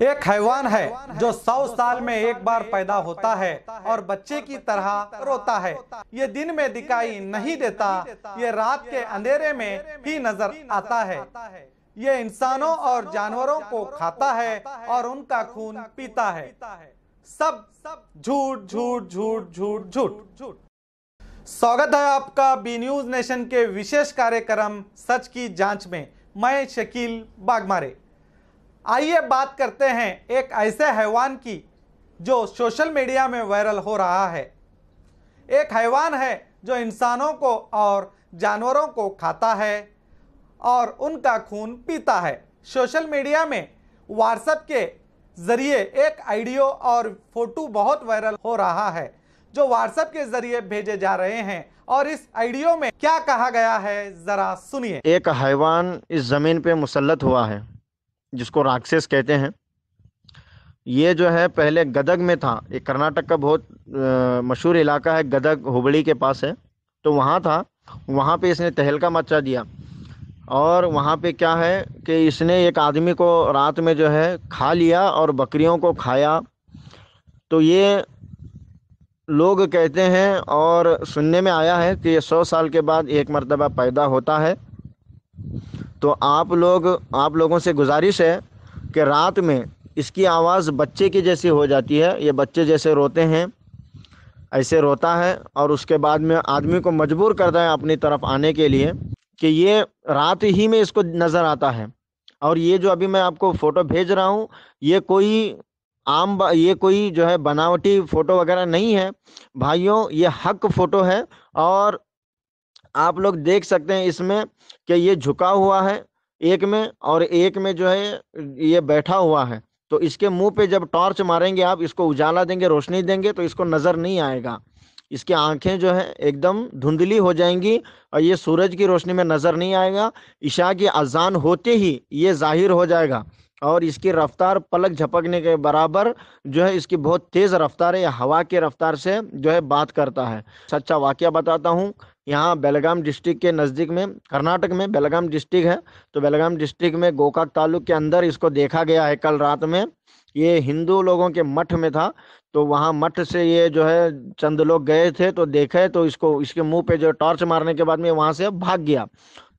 एक हैवान है जो 100 साल में एक बार पैदा होता है और बच्चे की तरह रोता है। ये दिन में दिखाई नहीं देता, ये रात के अंधेरे में ही नजर आता है। ये इंसानों और जानवरों को खाता है और उनका खून पीता है। सब झूठ झूठ झूठ झूठ झूठ। स्वागत है आपका बी न्यूज नेशन के विशेष कार्यक्रम सच की जांच में। मैं शकील बागमारे। आइए बात करते हैं एक ऐसे हैवान की जो सोशल मीडिया में वायरल हो रहा है। एक हैवान है जो इंसानों को और जानवरों को खाता है और उनका खून पीता है। सोशल मीडिया में व्हाट्सएप के जरिए एक ऑडियो और फोटो बहुत वायरल हो रहा है जो व्हाट्सएप के जरिए भेजे जा रहे हैं। और इस ऑडियो में क्या कहा गया है जरा सुनिए। एक हैवान इस जमीन पे मुसल्लत हुआ है जिसको राक्षस कहते हैं। ये जो है पहले गदग में था। ये कर्नाटक का बहुत मशहूर इलाका है, गदग हुबली के पास है। तो वहाँ था, वहाँ पे इसने तहलका मचा दिया। और वहाँ पे क्या है कि इसने एक आदमी को रात में जो है खा लिया और बकरियों को खाया। तो ये लोग कहते हैं और सुनने में आया है कि ये 100 साल के बाद एक मर्तबा पैदा होता है। तो आप लोगों से गुजारिश है कि रात में इसकी आवाज़ बच्चे की जैसी हो जाती है। ये बच्चे जैसे रोते हैं ऐसे रोता है और उसके बाद में आदमी को मजबूर करता है अपनी तरफ आने के लिए कि ये रात ही में इसको नज़र आता है। और ये जो अभी मैं आपको फ़ोटो भेज रहा हूँ ये कोई जो है बनावटी फ़ोटो वगैरह नहीं है भाइयों, ये हक फ़ोटो है। और आप लोग देख सकते हैं इसमें कि ये झुका हुआ है एक में, और एक में जो है ये बैठा हुआ है। तो इसके मुंह पे जब टॉर्च मारेंगे आप, इसको उजाला देंगे, रोशनी देंगे तो इसको नज़र नहीं आएगा। इसकी आंखें जो है एकदम धुंधली हो जाएंगी और ये सूरज की रोशनी में नज़र नहीं आएगा। इशा की अजान होते ही ये जाहिर हो जाएगा। और इसकी रफ्तार पलक झपकने के बराबर जो है, इसकी बहुत तेज़ रफ्तार है। या हवा की रफ्तार से जो है बात करता है। सच्चा वाकया बताता हूँ। यहाँ बेलगाम डिस्ट्रिक्ट के नज़दीक में, कर्नाटक में बेलगाम डिस्ट्रिक्ट है, तो बेलगाम डिस्ट्रिक्ट में गोकाक तालुक के अंदर इसको देखा गया है कल रात में। ये हिंदू लोगों के मठ में था। तो वहाँ मठ से ये जो है चंद लोग गए थे तो देखे, तो इसके मुंह पे जो टॉर्च मारने के बाद में वहाँ से भाग गया।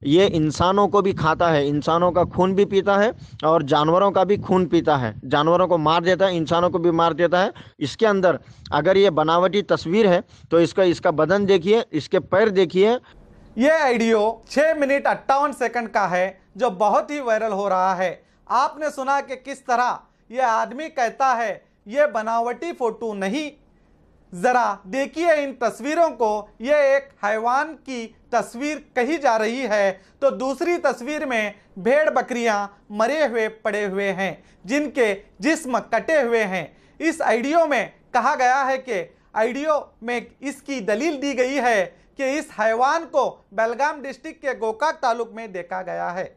ये इंसानों को भी खाता है, इंसानों का खून भी पीता है और जानवरों का भी खून पीता है। जानवरों को मार देता है, इंसानों को भी मार देता है। इसके अंदर अगर ये बनावटी तस्वीर है तो इसका बदन देखिए, इसके पैर देखिए। ये ऑडियो 6 मिनट 58 सेकंड का है जो बहुत ही वायरल हो रहा है। आपने सुना कि किस तरह ये आदमी कहता है ये बनावटी फोटो नहीं। जरा देखिए इन तस्वीरों को। ये एक हैवान की तस्वीर कही जा रही है तो दूसरी तस्वीर में भेड़ बकरियां मरे हुए पड़े हुए हैं जिनके जिस्म कटे हुए हैं। इस ऑडियो में कहा गया है कि ऑडियो में इसकी दलील दी गई है कि इस हैवान को बेलगाम डिस्ट्रिक्ट के गोकाक तालुक में देखा गया है।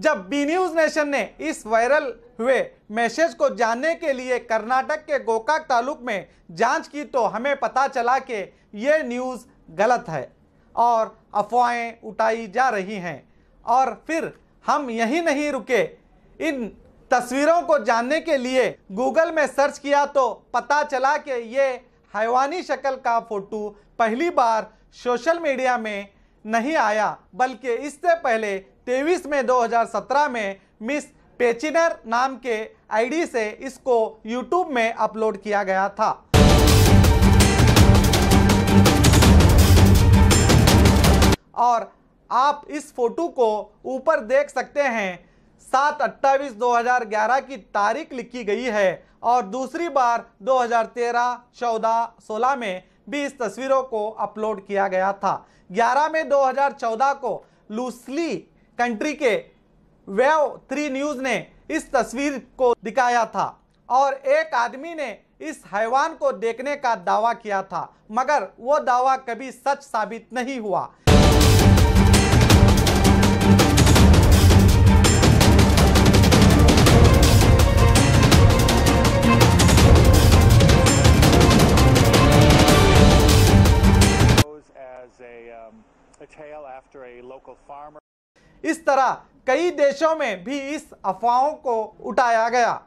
जब बी न्यूज नेशन ने इस वायरल हुए मैसेज को जानने के लिए कर्नाटक के गोकाक तालुक में जांच की तो हमें पता चला कि ये न्यूज़ गलत है और अफवाहें उठाई जा रही हैं। और फिर हम यही नहीं रुके, इन तस्वीरों को जानने के लिए गूगल में सर्च किया तो पता चला कि ये हैवानी शक्ल का फोटो पहली बार सोशल मीडिया में नहीं आया, बल्कि इससे पहले 23 मई 2017 में मिस पेचिनर नाम के आईडी से इसको यूट्यूब में अपलोड किया गया था। और आप इस फोटो को ऊपर देख सकते हैं। 7/28/2011 की तारीख लिखी गई है और दूसरी बार 2013, 14, 16 में भी इस तस्वीरों को अपलोड किया गया था। 11 मई 2014 को लूसली कंट्री के वेव 3 न्यूज़ ने इस तस्वीर को दिखाया था। और एक आदमी ने इस हैवान को देखने का दावा किया था, मगर वो दावा कभी सच साबित नहीं हुआ। इस तरह कई देशों में भी इस अफवाहों को उठाया गया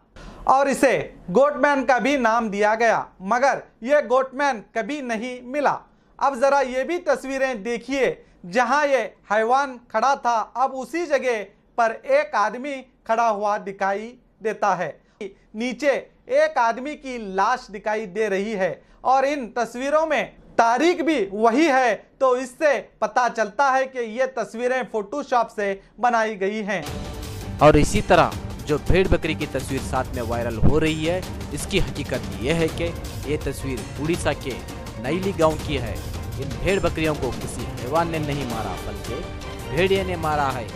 और इसे गोटमैन का भी नाम दिया गया, मगर यह गोटमैन कभी नहीं मिला। अब जरा ये भी तस्वीरें देखिए, जहां ये हैवान खड़ा था अब उसी जगह पर एक आदमी खड़ा हुआ दिखाई देता है। नीचे एक आदमी की लाश दिखाई दे रही है और इन तस्वीरों में तारीख भी वही है, तो इससे पता चलता है कि ये तस्वीरें फोटोशॉप से बनाई गई हैं। और इसी तरह जो भेड़ बकरी की तस्वीर साथ में वायरल हो रही है, इसकी हकीकत यह है कि ये तस्वीर उड़ीसा के नैली गांव की है। इन भेड़ बकरियों को किसी हैवान ने नहीं मारा, बल्कि भेड़िए ने मारा है।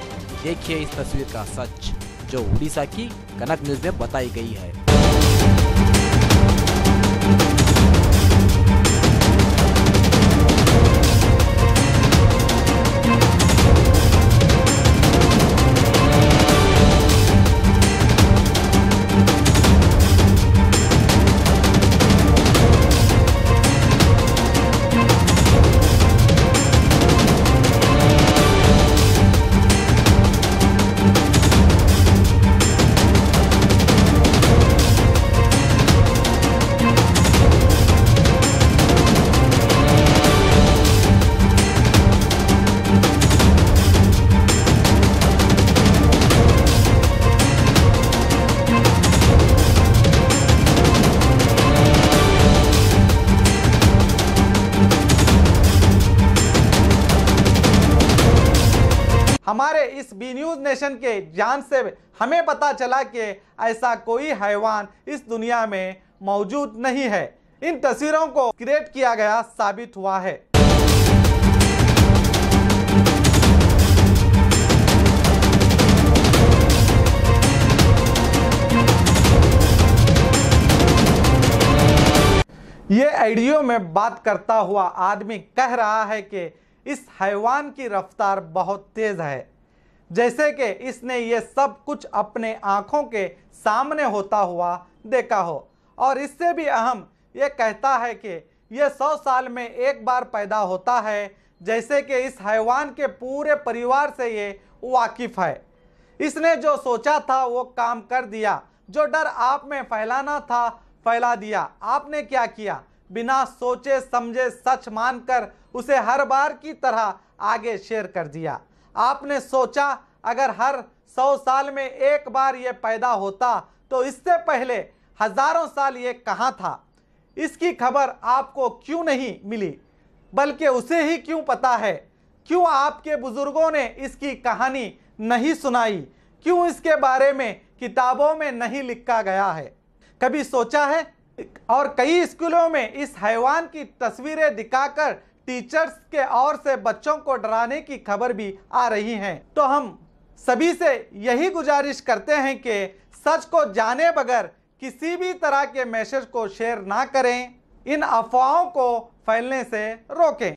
देखिए इस तस्वीर का सच, जो उड़ीसा की कनक न्यूज में बताई गई है। हमारे इस बी न्यूज नेशन के जान से हमें पता चला कि ऐसा कोई हैवान इस दुनिया में मौजूद नहीं है। इन तस्वीरों को क्रिएट किया गया साबित हुआ है। ये ऑडियो में बात करता हुआ आदमी कह रहा है कि इस हैवान की रफ्तार बहुत तेज है, जैसे कि इसने ये सब कुछ अपने आंखों के सामने होता हुआ देखा हो। और इससे भी अहम ये कहता है कि ये 100 साल में एक बार पैदा होता है, जैसे कि इस हैवान के पूरे परिवार से ये वाकिफ है। इसने जो सोचा था वो काम कर दिया, जो डर आप में फैलाना था फैला दिया। आपने क्या किया? बिना सोचे समझे सच मानकर उसे हर बार की तरह आगे शेयर कर दिया। आपने सोचा अगर हर 100 साल में एक बार ये पैदा होता तो इससे पहले हजारों साल ये कहाँ था? इसकी खबर आपको क्यों नहीं मिली, बल्कि उसे ही क्यों पता है? क्यों आपके बुजुर्गों ने इसकी कहानी नहीं सुनाई? क्यों इसके बारे में किताबों में नहीं लिखा गया है? कभी सोचा है? और कई स्कूलों में इस हैवान की तस्वीरें दिखाकर टीचर्स के और से बच्चों को डराने की खबर भी आ रही हैं। तो हम सभी से यही गुजारिश करते हैं कि सच को जाने बगैर किसी भी तरह के मैसेज को शेयर ना करें, इन अफवाहों को फैलने से रोकें।